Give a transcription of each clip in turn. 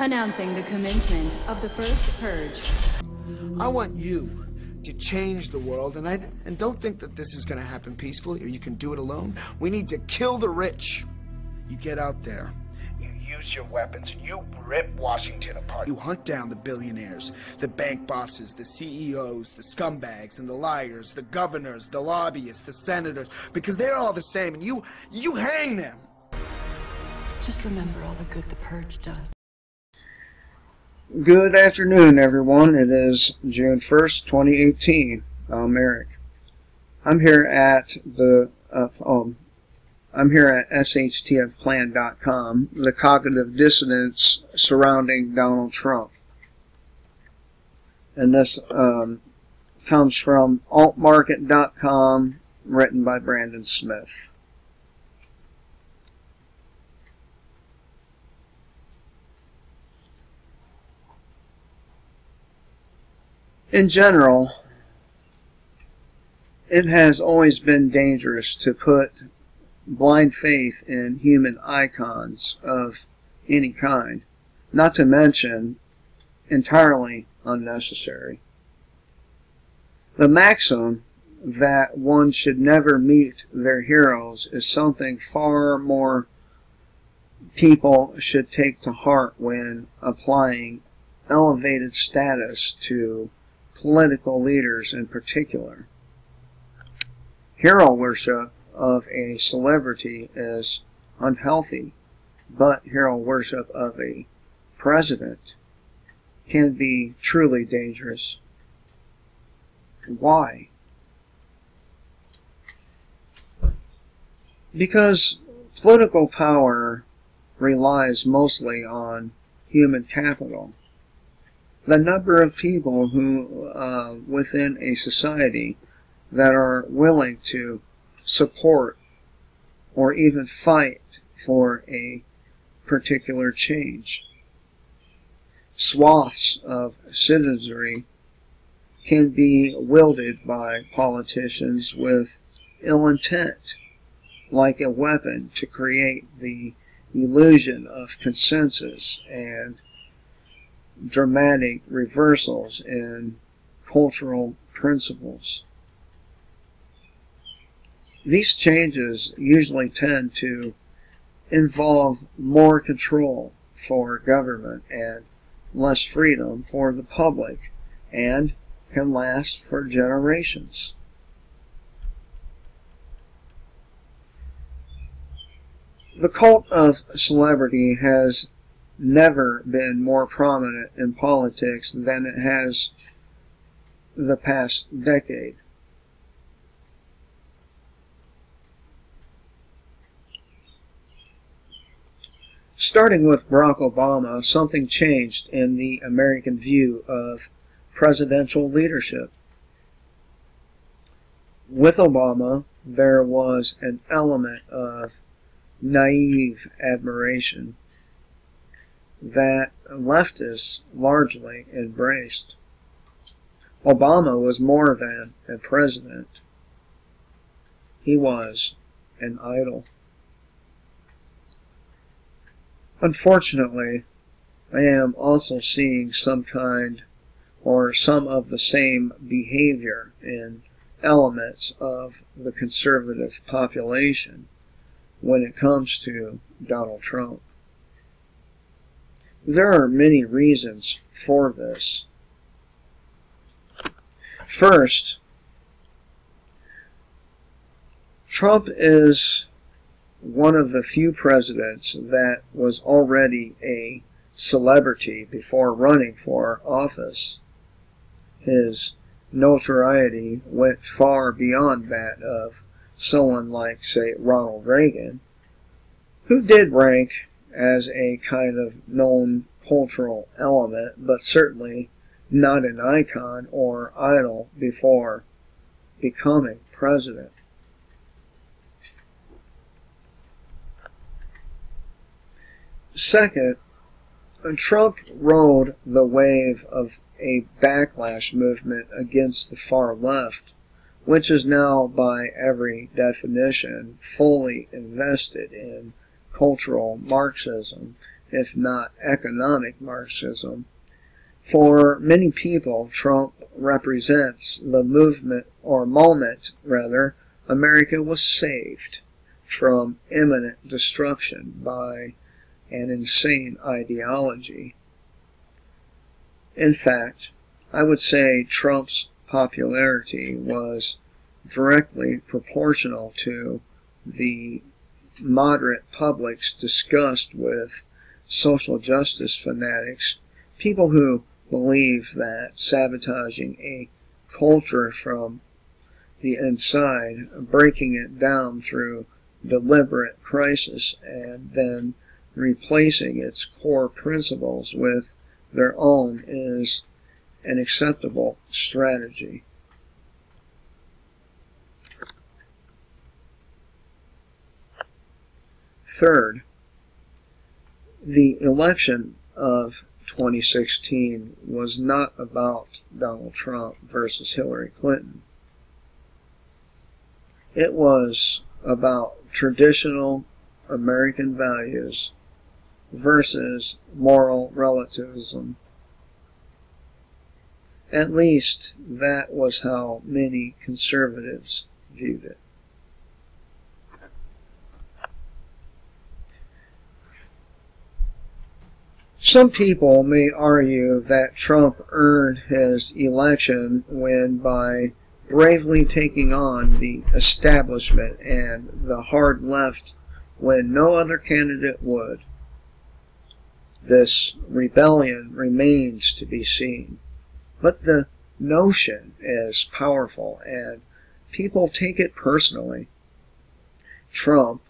Announcing the commencement of the first purge. I want you to change the world, and don't think that this is going to happen peacefully or you can do it alone. We need to kill the rich. You get out there, you use your weapons, and you rip Washington apart. You hunt down the billionaires, the bank bosses, the CEOs, the scumbags, and the liars, the governors, the lobbyists, the senators, because they're all the same, and you hang them. Just remember all the good the purge does. Good afternoon, everyone. It is June 1st, 2018. I'm Eric. I'm here at shtfplan.com, the cognitive dissonance surrounding Donald Trump. And this comes from altmarket.com, written by Brandon Smith. In general, it has always been dangerous to put blind faith in human icons of any kind, not to mention entirely unnecessary. The maxim that one should never meet their heroes is something far more people should take to heart when applying elevated status to political leaders in particular. Hero worship of a celebrity is unhealthy, but hero worship of a president can be truly dangerous. Why? Because political power relies mostly on human capital. The number of people who, within a society, that are willing to support or even fight for a particular change. Swaths of citizenry can be wielded by politicians with ill intent, like a weapon to create the illusion of consensus and dramatic reversals in cultural principles. These changes usually tend to involve more control for government and less freedom for the public, and can last for generations. The cult of celebrity has never been more prominent in politics than it has the past decade. Starting with Barack Obama, something changed in the American view of presidential leadership. With Obama, there was an element of naive admiration that leftists largely embraced. Obama was more than a president. He was an idol. Unfortunately, I am also seeing some of the same behavior in elements of the conservative population when it comes to Donald Trump. There are many reasons for this. First, Trump is one of the few presidents that was already a celebrity before running for office. His notoriety went far beyond that of someone like, say, Ronald Reagan, who did rank as a kind of known cultural element, but certainly not an icon or idol before becoming president. Second, Trump rode the wave of a backlash movement against the far left, which is now, by every definition, fully invested in cultural Marxism if not economic Marxism. For many people, Trump represents the movement, or moment, rather, America was saved from imminent destruction by an insane ideology. In fact, I would say Trump's popularity was directly proportional to the moderate public's disgust with social justice fanatics, people who believe that sabotaging a culture from the inside, breaking it down through deliberate crisis, and then replacing its core principles with their own is an acceptable strategy. Third, the election of 2016 was not about Donald Trump versus Hillary Clinton. It was about traditional American values versus moral relativism. At least that was how many conservatives viewed it. Some people may argue that Trump earned his election win by bravely taking on the establishment and the hard left when no other candidate would. This rebellion remains to be seen, but the notion is powerful and people take it personally. Trump,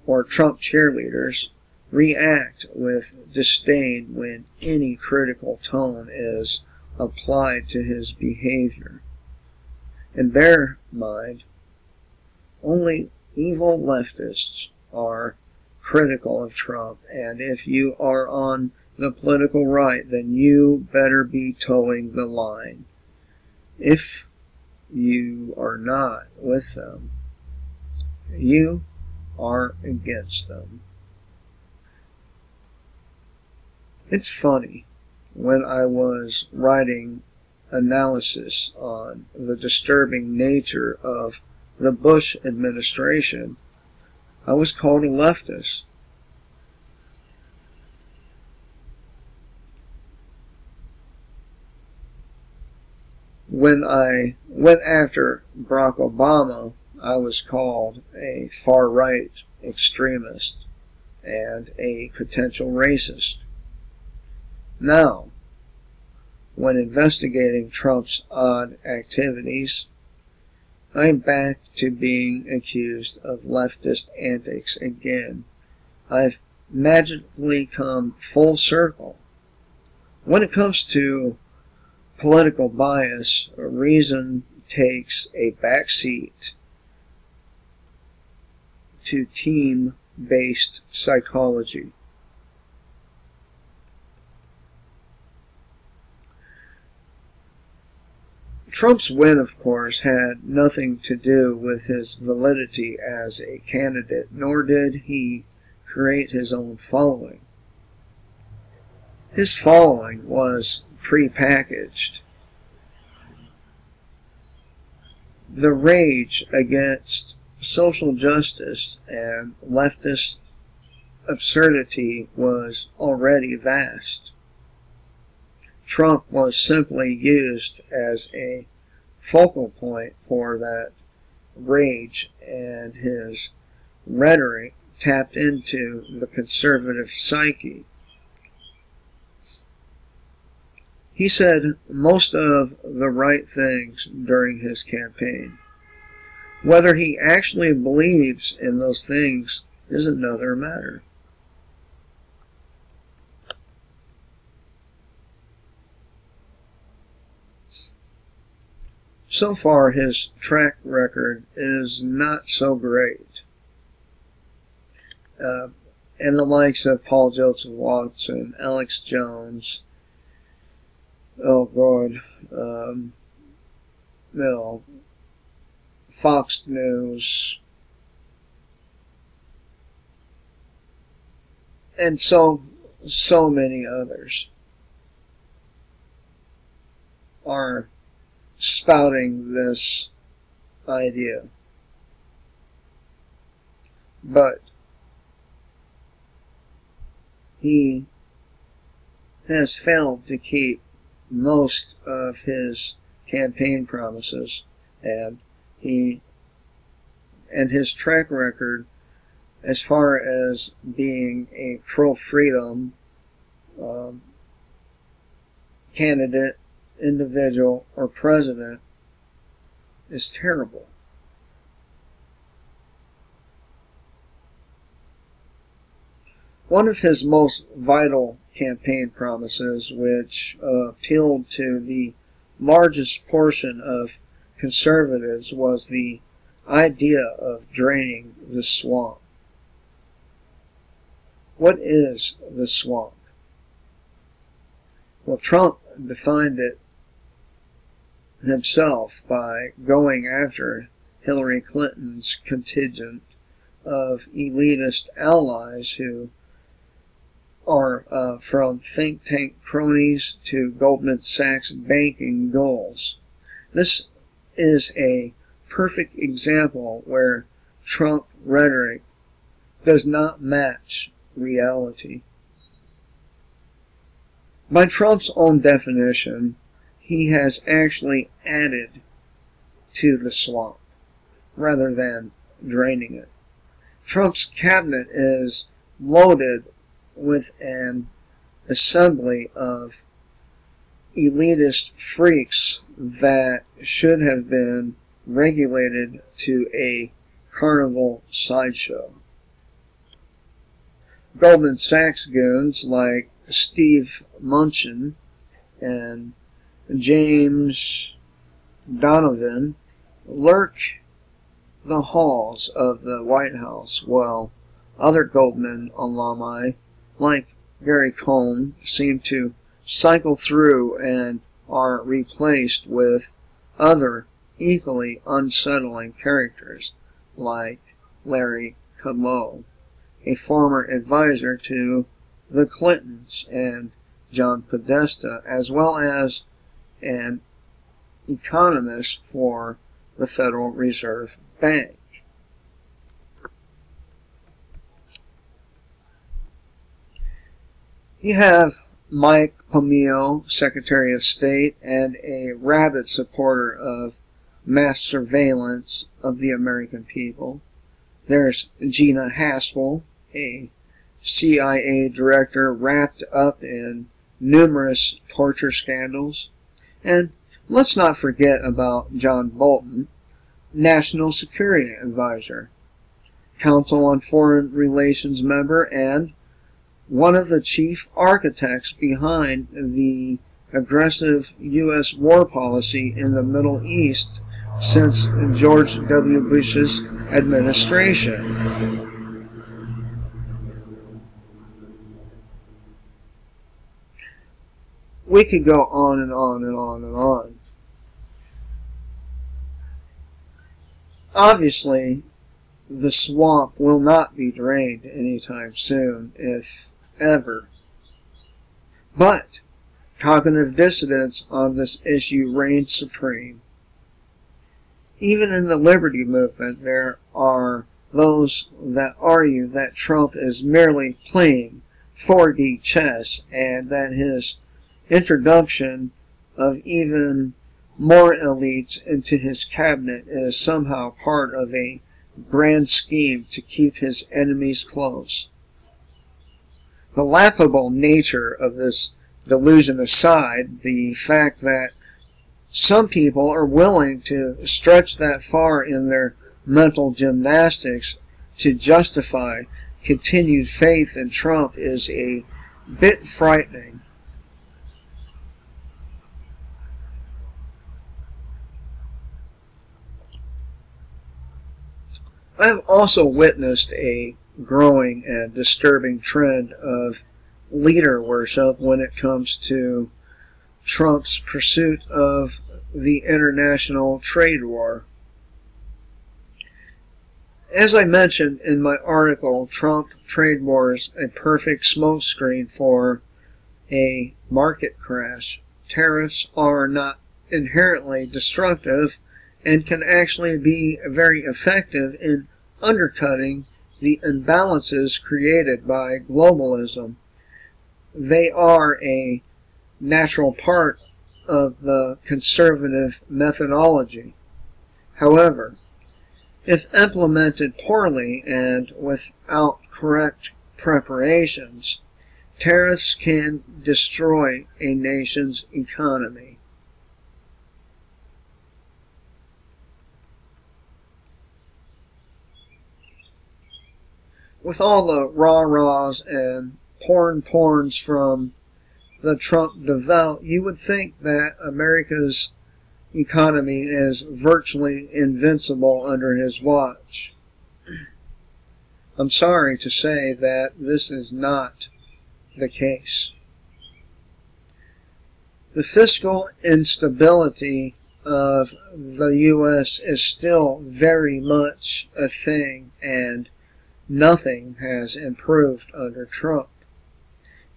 or Trump cheerleaders, react with disdain when any critical tone is applied to his behavior. In their mind, only evil leftists are critical of Trump, and if you are on the political right, then you better be towing the line. If you are not with them, you are against them. It's funny, when I was writing analysis on the disturbing nature of the Bush administration, I was called a leftist. When I went after Barack Obama, I was called a far-right extremist and a potential racist. Now, when investigating Trump's odd activities, I'm back to being accused of leftist antics again. I've magically come full circle. When it comes to political bias, reason takes a backseat to team-based psychology. Trump's win, of course, had nothing to do with his validity as a candidate, nor did he create his own following. His following was prepackaged. The rage against social justice and leftist absurdity was already vast. Trump was simply used as a focal point for that rage, and his rhetoric tapped into the conservative psyche. He said most of the right things during his campaign. Whether he actually believes in those things is another matter. So far, his track record is not so great. And the likes of Paul Joseph Watson, Alex Jones, Fox News, and so many others are spouting this idea. But he has failed to keep most of his campaign promises, and his track record as far as being a pro-freedom candidate, individual, or president is terrible. One of his most vital campaign promises, which appealed to the largest portion of conservatives, was the idea of draining the swamp. What is the swamp? Well, Trump defined it himself by going after Hillary Clinton's contingent of elitist allies who are from think tank cronies to Goldman Sachs banking goals. This is a perfect example where Trump rhetoric does not match reality. By Trump's own definition, he has actually added to the swamp rather than draining it. Trump's cabinet is loaded with an assembly of elitist freaks that should have been regulated to a carnival sideshow. Goldman Sachs goons like Steve Mnuchin and James Donovan lurk the halls of the White House, while other Goldman alumni like Gary Cohn seem to cycle through and are replaced with other equally unsettling characters like Larry Kudlow, a former advisor to the Clintons, and John Podesta, as well as an economist for the Federal Reserve Bank. You have Mike Pompeo, Secretary of State, and a rabid supporter of mass surveillance of the American people. There's Gina Haspel, a CIA director wrapped up in numerous torture scandals. And let's not forget about John Bolton, National Security Advisor, Council on Foreign Relations member, and one of the chief architects behind the aggressive U.S. war policy in the Middle East since George W. Bush's administration. We could go on and on and on and on. Obviously, the swamp will not be drained anytime soon, if ever. But cognitive dissonance on this issue reigns supreme. Even in the liberty movement, there are those that argue that Trump is merely playing 4D chess and that his introduction of even more elites into his cabinet is somehow part of a grand scheme to keep his enemies close. The laughable nature of this delusion aside, the fact that some people are willing to stretch that far in their mental gymnastics to justify continued faith in Trump is a bit frightening. I have also witnessed a growing and disturbing trend of leader worship when it comes to Trump's pursuit of the international trade war. As I mentioned in my article, Trump trade wars a perfect smokescreen for a market crash. Tariffs are not inherently destructive and can actually be very effective in undercutting the imbalances created by globalism. They are a natural part of the conservative methodology. However, if implemented poorly and without correct preparations, tariffs can destroy a nation's economy. With all the rah-rahs and porns from the Trump devout, you would think that America's economy is virtually invincible under his watch. I'm sorry to say that this is not the case. The fiscal instability of the U.S. is still very much a thing, and nothing has improved under Trump.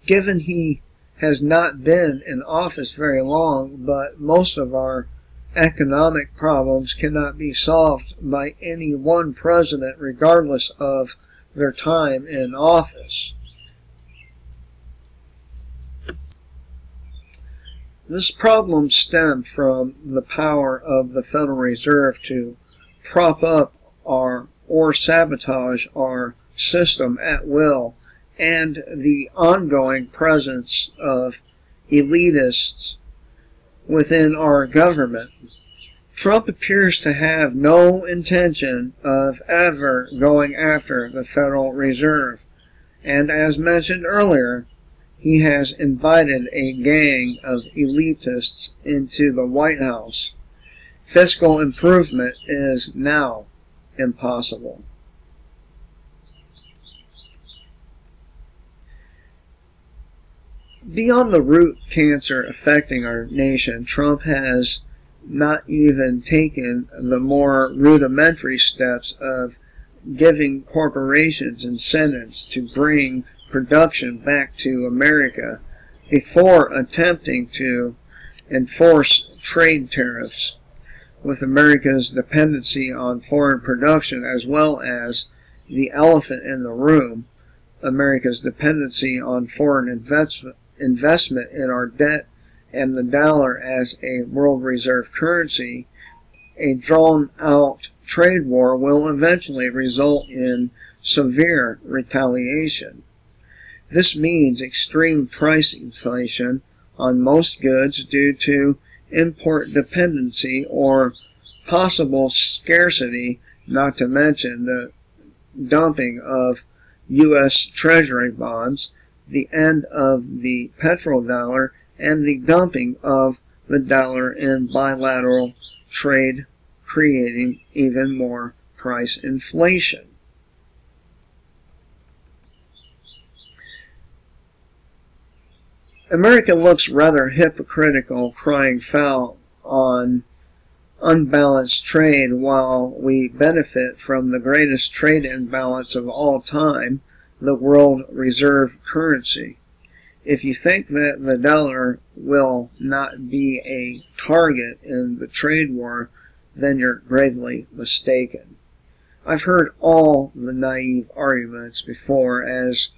Given he has not been in office very long, but most of our economic problems cannot be solved by any one president regardless of their time in office. This problem stemmed from the power of the Federal Reserve to prop up or sabotage our system at will, and the ongoing presence of elitists within our government. Trump appears to have no intention of ever going after the Federal Reserve, and as mentioned earlier, he has invited a gang of elitists into the White House. Fiscal improvement is now impossible. Beyond the root cancer affecting our nation, Trump has not even taken the more rudimentary steps of giving corporations incentives to bring production back to America before attempting to enforce trade tariffs. With America's dependency on foreign production, as well as the elephant in the room, America's dependency on foreign investment in our debt and the dollar as a world reserve currency, a drawn-out trade war will eventually result in severe retaliation. This means extreme price inflation on most goods due to import dependency or possible scarcity, not to mention the dumping of U.S. Treasury bonds, the end of the petrodollar, and the dumping of the dollar in bilateral trade, creating even more price inflation. America looks rather hypocritical, crying foul on unbalanced trade while we benefit from the greatest trade imbalance of all time, the world reserve currency. If you think that the dollar will not be a target in the trade war, then you're gravely mistaken. I've heard all the naive arguments before as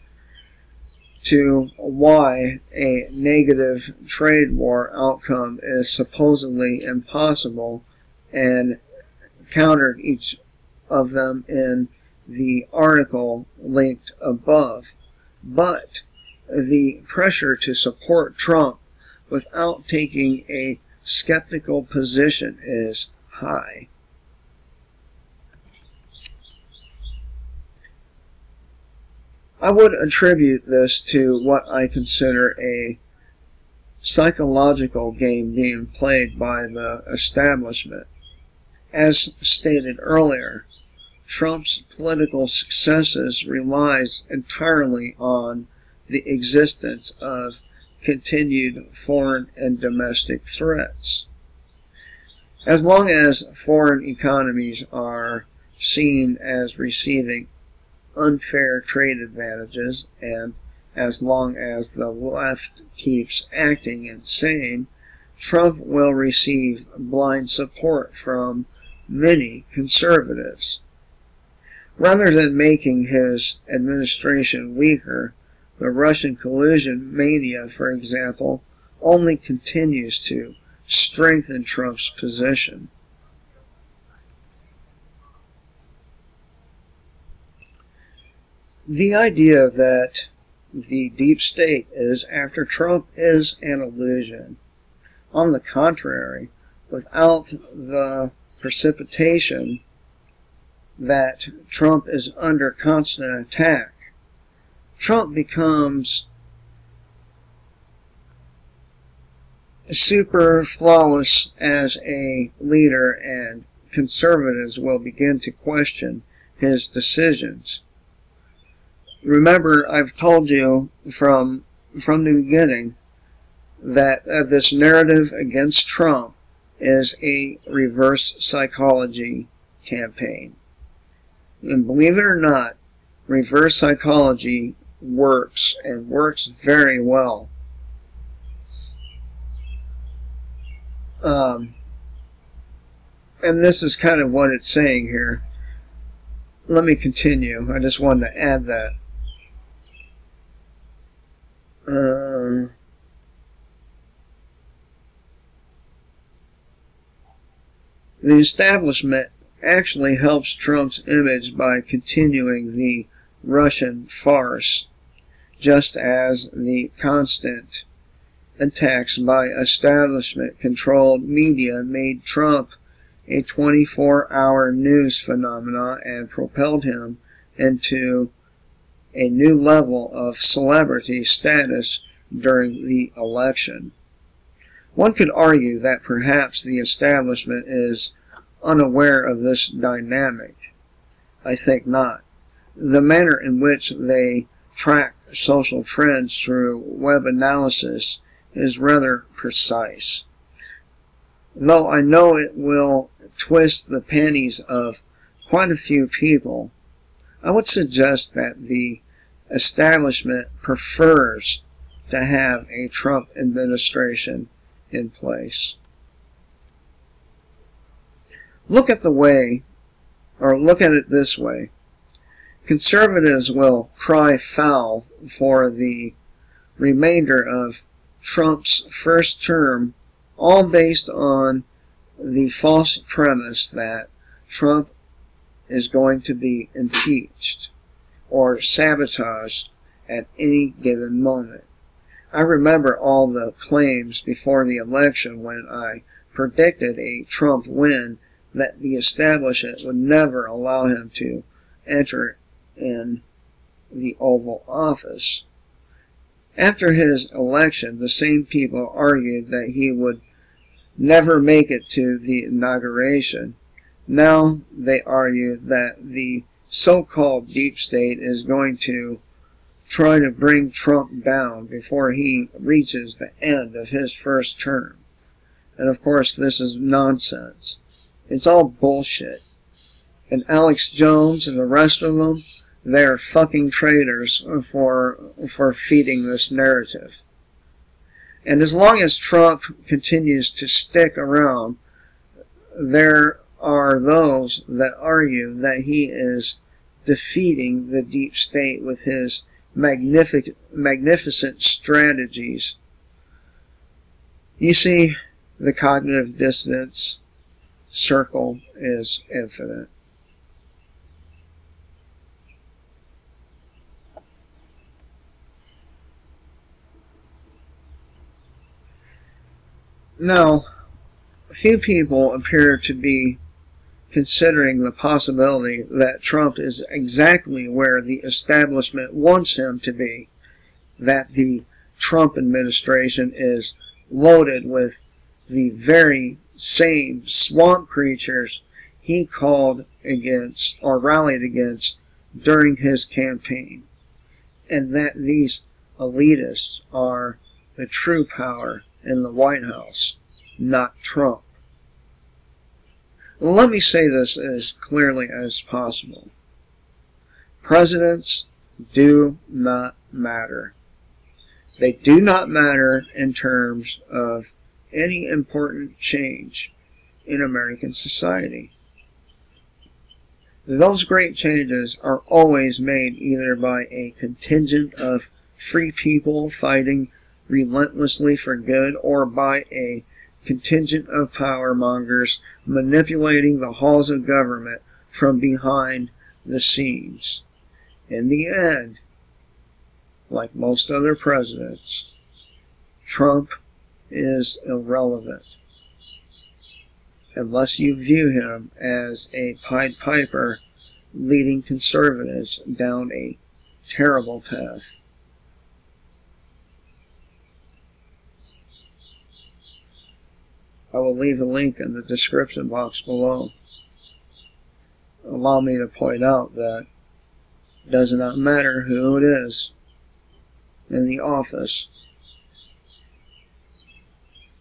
to why a negative trade war outcome is supposedly impossible, and countered each of them in the article linked above. But the pressure to support Trump without taking a skeptical position is high. I would attribute this to what I consider a psychological game being played by the establishment. As stated earlier, Trump's political successes relies entirely on the existence of continued foreign and domestic threats. As long as foreign economies are seen as receiving unfair trade advantages, and as long as the left keeps acting insane, Trump will receive blind support from many conservatives. Rather than making his administration weaker, the Russian collusion mania, for example, only continues to strengthen Trump's position. The idea that the deep state is after Trump is an illusion. On the contrary, without the precipitation that Trump is under constant attack, Trump becomes super flawless as a leader, and conservatives will begin to question his decisions. Remember, I've told you from the beginning that this narrative against Trump is a reverse psychology campaign. And believe it or not, reverse psychology works, and works very well. And this is kind of what it's saying here. Let me continue. I just wanted to add that. The establishment actually helps Trump's image by continuing the Russian farce, just as the constant attacks by establishment-controlled media made Trump a 24-hour news phenomenon and propelled him into a new level of celebrity status during the election. One could argue that perhaps the establishment is unaware of this dynamic. I think not. The manner in which they track social trends through web analysis is rather precise. Though I know it will twist the panties of quite a few people, I would suggest that the establishment prefers to have a Trump administration in place. Look at it this way. Conservatives will cry foul for the remainder of Trump's first term, all based on the false premise that Trump is going to be impeached or sabotaged at any given moment. I remember all the claims before the election when I predicted a Trump win that the establishment would never allow him to enter in the Oval Office. After his election, the same people argued that he would never make it to the inauguration. Now they argue that the so-called deep state is going to try to bring Trump down before he reaches the end of his first term. And of course, this is nonsense. It's all bullshit. And Alex Jones and the rest of them, they're fucking traitors for feeding this narrative. And as long as Trump continues to stick around, there are those that argue that he is defeating the deep state with his magnificent strategies. You see, the cognitive dissonance circle is infinite. Now, few people appear to be considering the possibility that Trump is exactly where the establishment wants him to be, that the Trump administration is loaded with the very same swamp creatures he called against or rallied against during his campaign, and that these elitists are the true power in the White House, not Trump. Let me say this as clearly as possible. Presidents do not matter. They do not matter in terms of any important change in American society. Those great changes are always made either by a contingent of free people fighting relentlessly for good, or by a contingent of power mongers manipulating the halls of government from behind the scenes. In the end, like most other presidents, Trump is irrelevant unless you view him as a Pied Piper leading conservatives down a terrible path. I will leave a link in the description box below. Allow me to point out that it does not matter who it is in the office.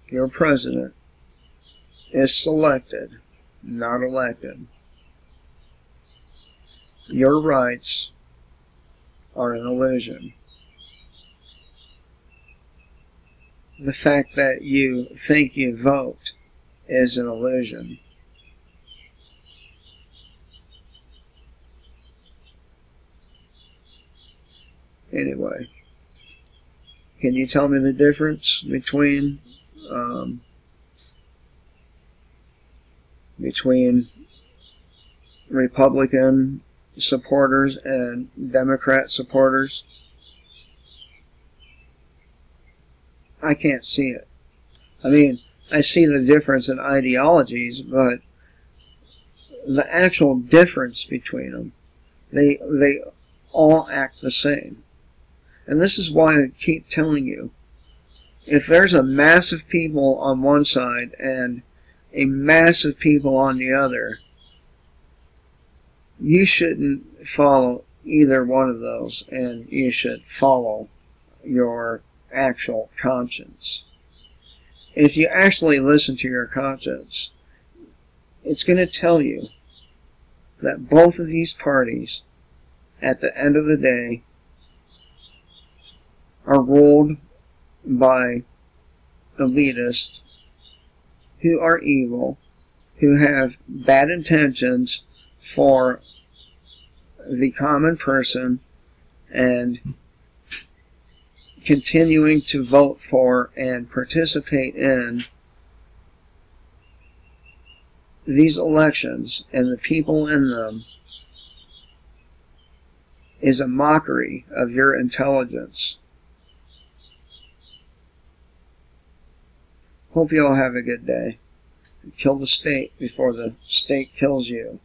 Your president is selected, not elected. Your rights are an illusion. The fact that you think you vote is an illusion. Anyway, can you tell me the difference between Republican supporters and Democrat supporters? I can't see it. I mean, I see the difference in ideologies, but the actual difference between them, they all act the same. And this is why I keep telling you, if there's a mass of people on one side and a mass of people on the other, you shouldn't follow either one of those, and you should follow your actual conscience. If you actually listen to your conscience, it's going to tell you that both of these parties, at the end of the day, are ruled by elitists who are evil, who have bad intentions for the common person, and continuing to vote for and participate in these elections and the people in them is a mockery of your intelligence. Hope you all have a good day. Kill the state before the state kills you.